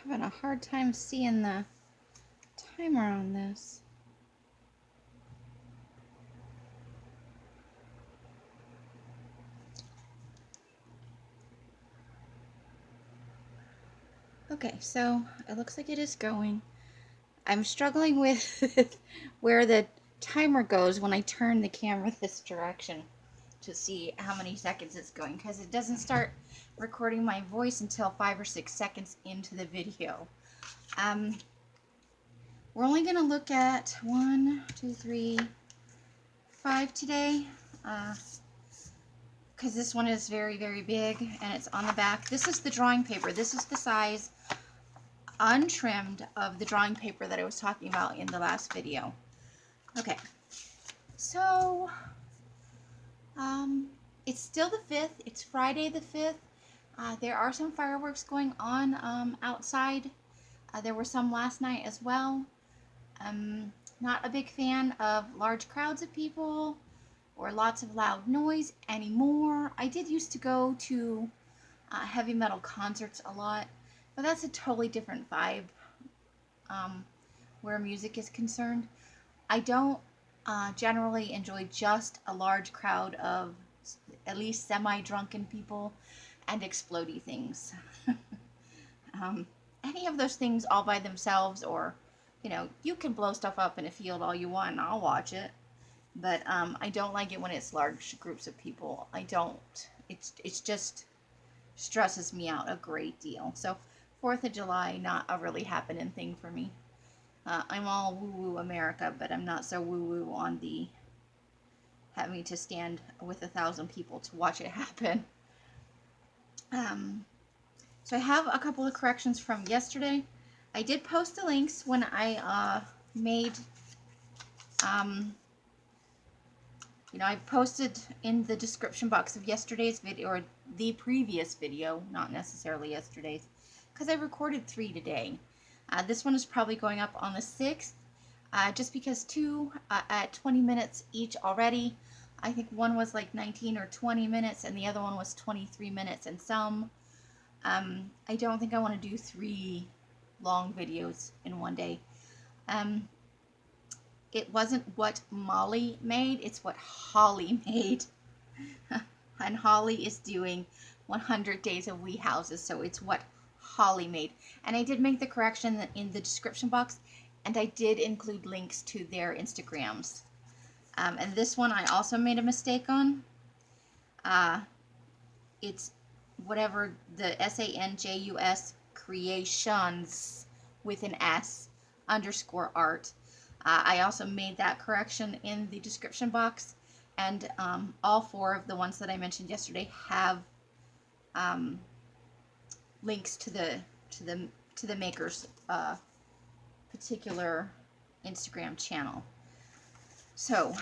having a hard time seeing the timer on this. Okay, so it looks like it is going. I'm struggling with where the timer goes when I turn the camera this direction to see how many seconds it's going, because it doesn't start recording my voice until 5 or 6 seconds into the video. We're only going to look at 1, 2, 3, 5 today, because this one is very, very big, and it's on the back. This is the drawing paper. This is the size, untrimmed, of the drawing paper that I was talking about in the last video. Okay, so it's still the 5th. It's Friday the 5th. There are some fireworks going on outside. There were some last night as well. Not a big fan of large crowds of people or lots of loud noise anymore. I did used to go to heavy metal concerts a lot, but that's a totally different vibe where music is concerned. I don't generally enjoy just a large crowd of at least semi-drunken people and explodey things. Any of those things all by themselves, or you can blow stuff up in a field all you want and I'll watch it, but I don't like it when it's large groups of people. I don't. It's just stresses me out a great deal. So 4th of July, not a really happening thing for me. I'm all woo-woo America, but I'm not so woo-woo on the having to stand with 1,000 people to watch it happen. So I have a couple of corrections from yesterday. I did post the links when I made, I posted in the description box of yesterday's video, or the previous video, not necessarily yesterday's, because I recorded 3 today. This one is probably going up on the 6th, just because 2 at 20 minutes each already. I think one was like 19 or 20 minutes, and the other one was 23 minutes and some. I don't think I want to do 3 long videos in one day. It wasn't what Molly made, it's what Holly made. And Holly is doing 100 Days of Wee Houses, so it's what Holly made. And I did make the correction in the description box, and I did include links to their Instagrams. And this one I also made a mistake on. It's whatever the SANJUS creations with an S _art. I also made that correction in the description box, and all 4 of the ones that I mentioned yesterday have links to the maker's particular Instagram channel. So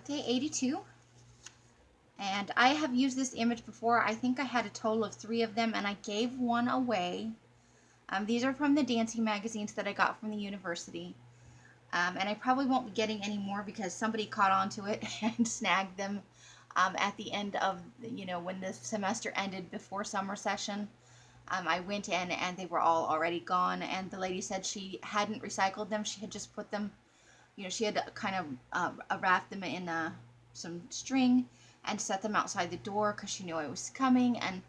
day 82, and I have used this image before. I think I had a total of 3 of them, and I gave one away. These are from the dancing magazines that I got from the university. And I probably won't be getting any more because somebody caught on to it and snagged them at the end of, when the semester ended before summer session. I went in and they were all already gone, and the lady said she hadn't recycled them. She had just put them, she had kind of wrapped them in some string and set them outside the door because she knew I was coming, and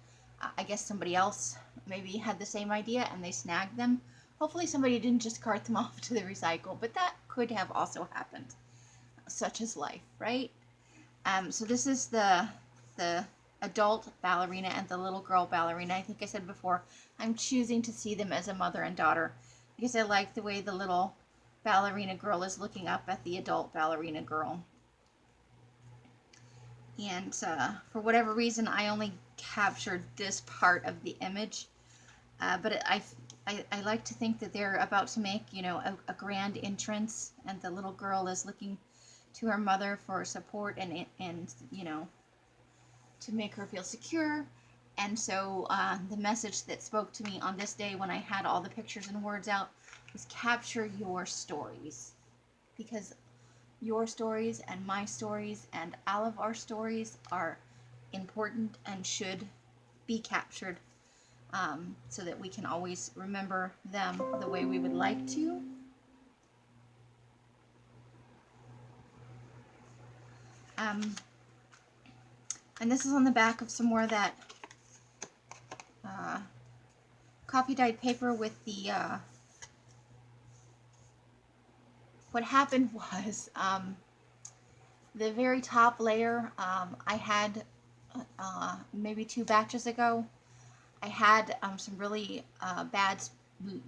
I guess somebody else maybe had the same idea and they snagged them. Hopefully somebody didn't just cart them off to the recycle, but that could have also happened. Such is life, right? So this is the adult ballerina and the little girl ballerina. I think I said before, I'm choosing to see them as a mother and daughter because I like the way the little ballerina girl is looking up at the adult ballerina girl. And for whatever reason, I only captured this part of the image, but I like to think that they're about to make, a grand entrance, and the little girl is looking to her mother for support and to make her feel secure. And so the message that spoke to me on this day when I had all the pictures and words out was capture your stories, because your stories and my stories and all of our stories are important and should be captured. so that we can always remember them the way we would like to. And this is on the back of some more of that coffee dyed paper with the, what happened was, the very top layer, I had, maybe 2 batches ago, I had some really bad,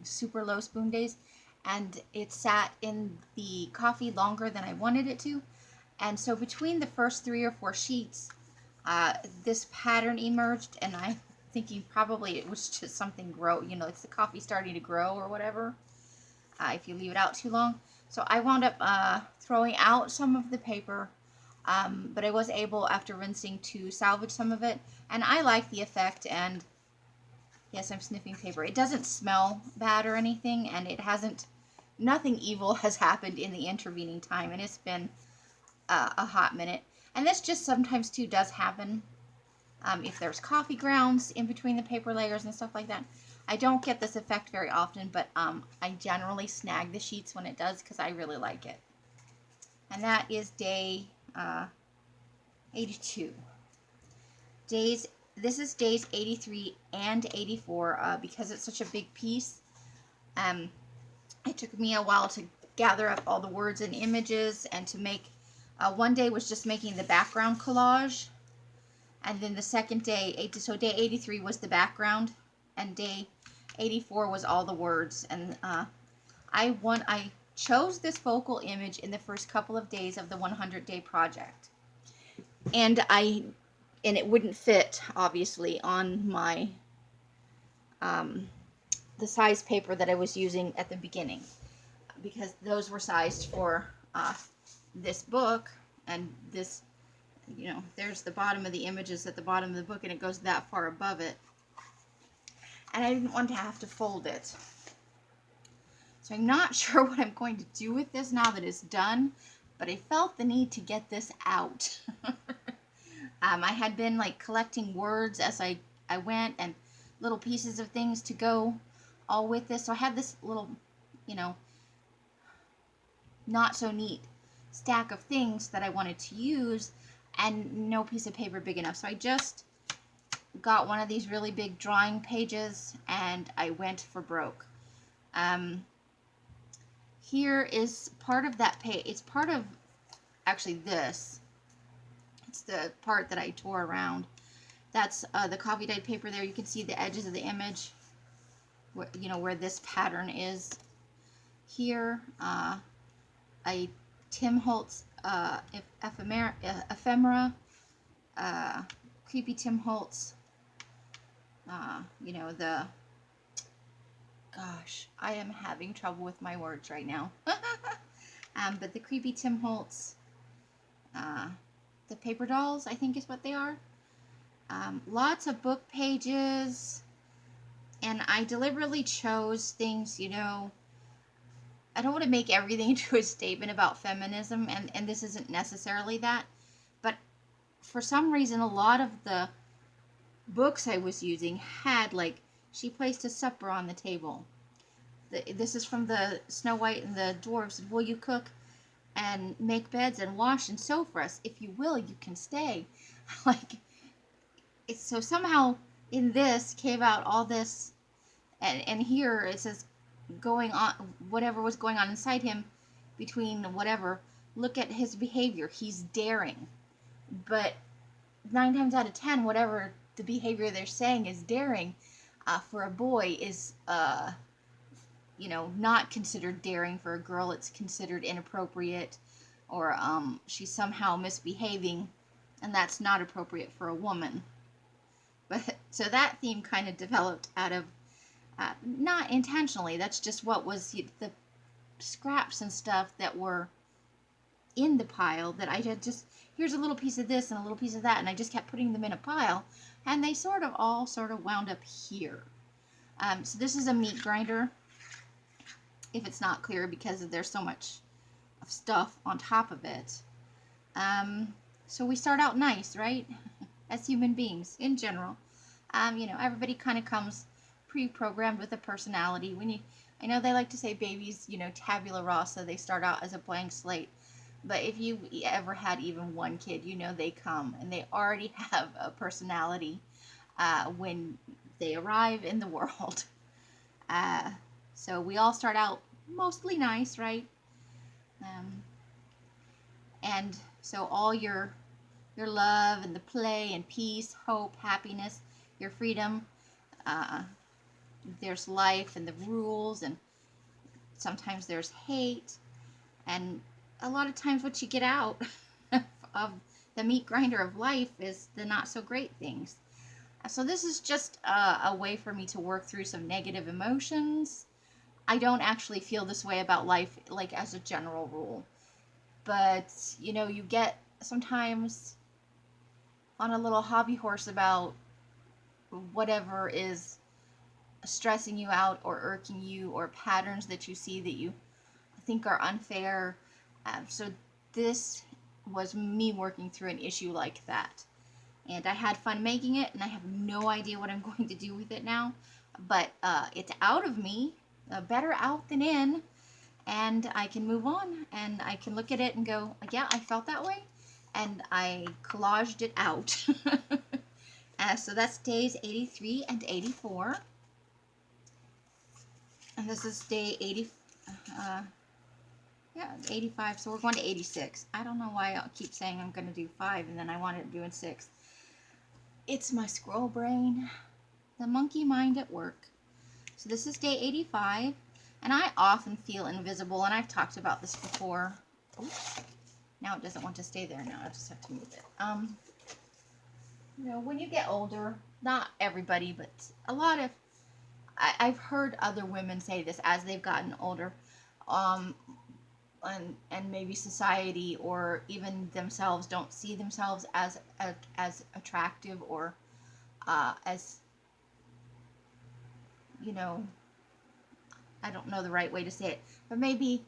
super low spoon days, and it sat in the coffee longer than I wanted it to. And so between the first 3 or 4 sheets, this pattern emerged, and I'm thinking probably it was just something it's the coffee starting to grow or whatever, if you leave it out too long. So I wound up throwing out some of the paper, but I was able, after rinsing, to salvage some of it, and I like the effect. And yes, I'm sniffing paper. It doesn't smell bad or anything, and nothing evil has happened in the intervening time, and it's been a hot minute. And this just sometimes too does happen if there's coffee grounds in between the paper layers and stuff like that. I don't get this effect very often, but I generally snag the sheets when it does because I really like it. And that is day 82. This is days 83 and 84 because it's such a big piece. It took me a while to gather up all the words and images, and to make, one day was just making the background collage, and then the second day, so day 83 was the background, and day 84 was all the words. And I chose this focal image in the first couple of days of the 100-day project, and it wouldn't fit, obviously, on my the size paper that I was using at the beginning, because those were sized for this book, and this, there's the bottom of the images at the bottom of the book, and it goes that far above it, and I didn't want to have to fold it. So I'm not sure what I'm going to do with this now that it's done, but I felt the need to get this out. I had been collecting words as I went, and little pieces of things to go all with this. So I had this little, not so neat stack of things that I wanted to use, and no piece of paper big enough. So I just got one of these really big drawing pages, and I went for broke. Here is part of that page. It's part of, actually, this. It's the part that I tore around. That's the coffee dyed paper there. You can see the edges of the image, where this pattern is. Here, a Tim Holtz ephemera, creepy Tim Holtz, gosh, I am having trouble with my words right now. But the creepy Tim Holtz, the paper dolls, I think is what they are. Lots of book pages, and I deliberately chose things, I don't want to make everything into a statement about feminism, and this isn't necessarily that, but for some reason, a lot of the books I was using had, She Placed a Supper on the Table. This is from the Snow White and the Dwarfs. Will you cook and make beds and wash and sew for us? If you will, you can stay. So somehow in this came out all this, and here it says, going on, whatever was going on inside him, between whatever, look at his behavior, he's daring. But 9 times out of 10, whatever the behavior they're saying is daring, for a boy is, not considered daring. For a girl, it's considered inappropriate, or she's somehow misbehaving, and that's not appropriate for a woman. But so that theme kind of developed out of, not intentionally, that's just what was the scraps and stuff that were in the pile, that I had just, here's a little piece of this and a little piece of that, and I just kept putting them in a pile, and they all wound up here. So this is a meat grinder, if it's not clear, because there's so much of stuff on top of it. So we start out nice, right? As human beings in general. Everybody kind of comes pre-programmed with a personality. I know they like to say babies, tabula rasa, they start out as a blank slate. But if you've ever had even one kid, they come and they already have a personality when they arrive in the world. So we all start out mostly nice, right? And so all your love and the play and peace, hope, happiness, your freedom, there's life and the rules, and sometimes there's hate, and a lot of times what you get out of the meat grinder of life is the not so great things. So this is just a way for me to work through some negative emotions. I don't actually feel this way about life, like as a general rule, but you get sometimes on a little hobby horse about whatever is stressing you out or irking you, or patterns that you see that you think are unfair. So this was me working through an issue like that. And I had fun making it, and I have no idea what I'm going to do with it now. But it's out of me, better out than in, and I can move on, and I can look at it and go, yeah, I felt that way, and I collaged it out. So that's days 83 and 84. And this is day 85, so we're going to 86. I don't know why I keep saying I'm going to do 5, and then I wanted to do 6. It's my squirrel brain, the monkey mind at work. So this is day 85, and I often feel invisible, and I've talked about this before. Oops. Now it doesn't want to stay there. Now I just have to move it. When you get older, not everybody, but a lot of, I've heard other women say this as they've gotten older, and maybe society or even themselves don't see themselves as attractive, or as, I don't know the right way to say it, but maybe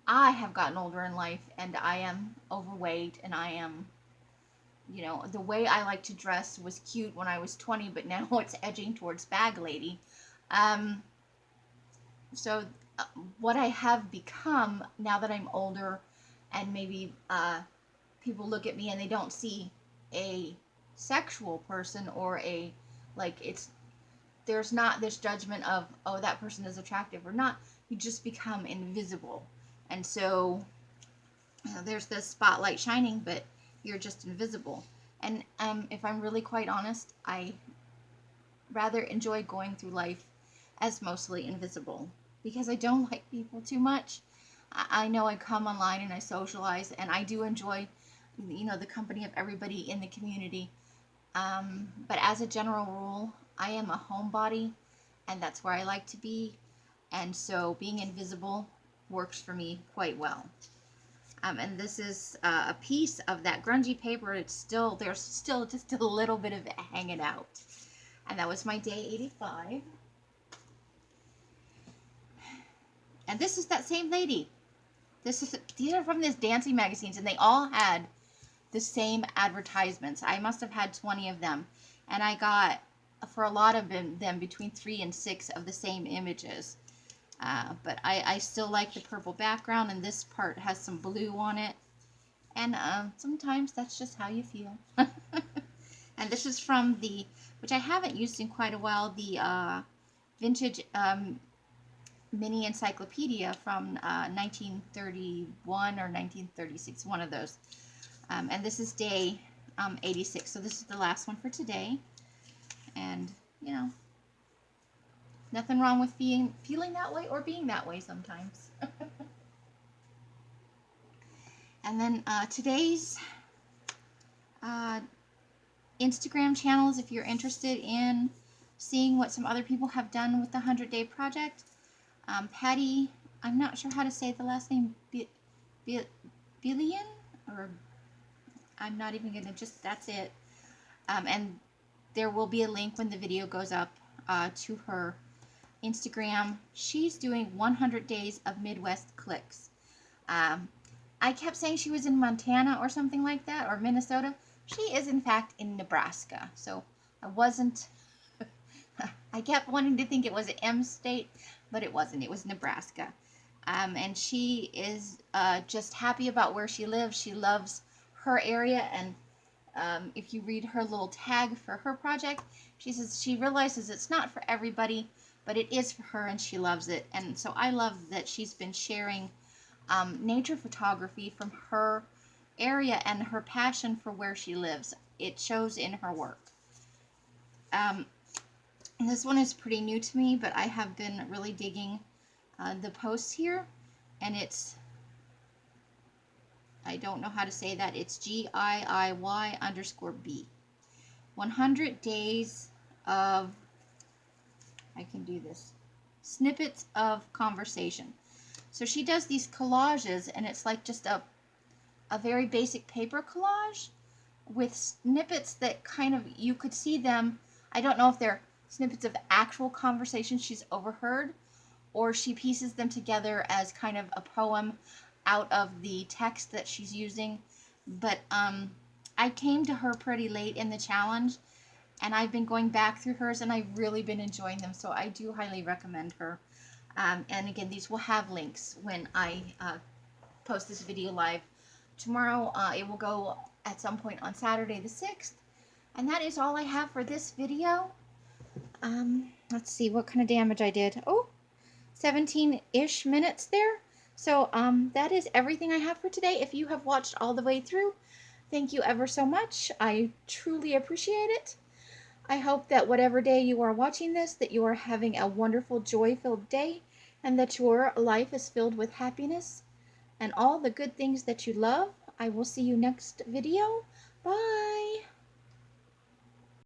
I have gotten older in life, and I am overweight, and I am, the way I like to dress was cute when I was 20, but now it's edging towards bag lady. So what I have become now that I'm older, and maybe people look at me and they don't see a sexual person, or there's not this judgment of, oh, that person is attractive or not. You just become invisible. And so there's this spotlight shining, but you're just invisible. And if I'm really quite honest, I rather enjoy going through life as mostly invisible, because I don't like people too much. I know I come online and I socialize, and I do enjoy, the company of everybody in the community. But as a general rule, I am a homebody, and that's where I like to be. And so being invisible works for me quite well. And this is a piece of that grungy paper. There's still just a little bit of it hanging out. And that was my day 85. And this is that same lady. These are from this dancing magazines, and they all had the same advertisements. I must have had 20 of them, and I got, for a lot of them, between 3 and 6 of the same images. But I still like the purple background, and this part has some blue on it. And sometimes that's just how you feel. And this is from which I haven't used in quite a while, the vintage mini encyclopedia from 1931 or 1936, one of those. And this is day 86, so this is the last one for today. And, nothing wrong with feeling that way or being that way sometimes. And then today's Instagram channels, if you're interested in seeing what some other people have done with the 100-day project. Patty, I'm not sure how to say the last name, Billion, or I'm not even gonna, that's it. And there will be a link when the video goes up to her Instagram. She's doing 100 days of Midwest clicks. I kept saying she was in Montana or something like that, or Minnesota. She is in fact in Nebraska. So I wasn't I kept wanting to think it was an M state, but it wasn't. It was Nebraska. And she is just happy about where she lives. She loves her area, and if you read her little tag for her project, she says she realizes it's not for everybody, but it is for her, and she loves it. And so I love that she's been sharing nature photography from her area and her passion for where she lives. It shows in her work. And this one is pretty new to me, but I have been really digging the posts here, and it's, I don't know how to say that, it's GIIY_B. 100 days of, I can do this, snippets of conversation. So she does these collages, and it's like just a very basic paper collage with snippets that kind of, you could see them, I don't know if they're snippets of actual conversations she's overheard, or she pieces them together as kind of a poem out of the text that she's using. But I came to her pretty late in the challenge, and I've been going back through hers, and I've really been enjoying them, so I do highly recommend her. And again, these will have links when I post this video live tomorrow. It will go at some point on Saturday the 6th. And that is all I have for this video. Let's see what kind of damage I did. Oh, 17-ish minutes there. So that is everything I have for today. If you have watched all the way through, thank you ever so much. I truly appreciate it. I hope that whatever day you are watching this, that you are having a wonderful, joy-filled day, and that your life is filled with happiness and all the good things that you love. I will see you next video. Bye!